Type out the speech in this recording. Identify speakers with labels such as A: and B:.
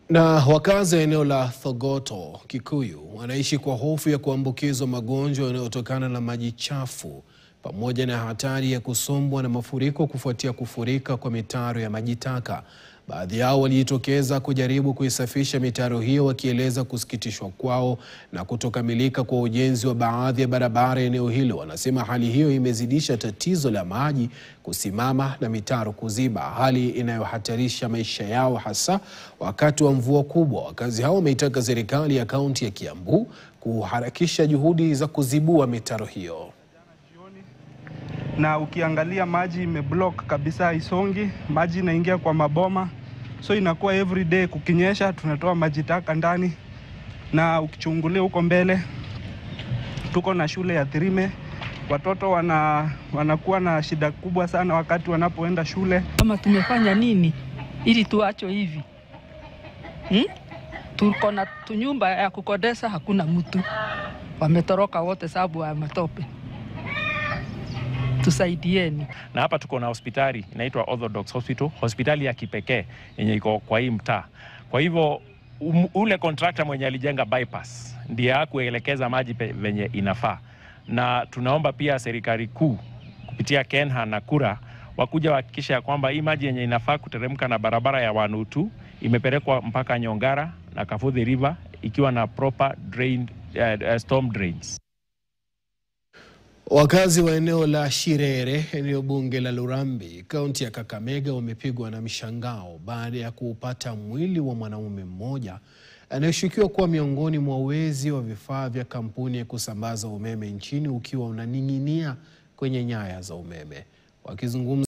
A: Na wakazi wa eneo la Thogoto, Kikuyu, wanaishi kwa hofu ya kuambukizwa magonjwa yanayotokana na maji chafu pamoja na hatari ya kusombwa na mafuriko kufuatia kufurika kwa mitaro ya maji taka. Baadhi yao walijitokeza kujaribu kuisafisha mitaro hiyo, wakieleza kusikitishwa kwao na kutokamilika kwa ujenzi wa baadhi ya barabara eneo hilo. Wanasema hali hiyo imezidisha tatizo la maji kusimama na mitaro kuziba, hali inayohatarisha maisha yao hasa wakati wa mvua kubwa. Wakazi hao wameitaka serikali ya kaunti ya Kiambu kuharakisha juhudi za kuzibua mitaro hiyo.
B: Na ukiangalia maji imeblock kabisa, isongi, maji inaingia kwa maboma. So inakuwa every day kukinyesha tunatoa maji taka ndani. Na ukichungulia huko mbele tuko na shule ya Thirime. Watoto wanakuwa na shida kubwa sana wakati wanapoenda shule.
C: Kama tumefanya nini ili tuacho hivi? Tuko na tunyumba ya kukodesha, hakuna mtu. Wametoroka wote sababu ya matope. Tusaidieni.
D: Na hapa tuko na hospitali inaitwa Orthodox Hospital, hospitali ya kipekee yenye iko kwa hii mtaa. Kwa hivyo ule contractor mwenye alijenga bypass ndiye hakuelekeza maji venye inafaa. Na tunaomba pia serikali kuu kupitia Kenha na Kura wakuja wahakikisha kwamba hii maji yenye inafaa kuteremka na barabara ya Wanutu imepelekwa mpaka Nyongara na Kafudhi River ikiwa na proper storm drains.
A: Wakazi wa eneo la Shirere, eneo bunge la Lurambi, kaunti ya Kakamega, wamepigwa na mshangao baada ya kuupata mwili wa mwanaume mmoja anayeshukiwa kuwa miongoni mwa wezi wa vifaa vya kampuni ya kusambaza umeme nchini ukiwa unaning'inia kwenye nyaya za umeme. Wakizungumza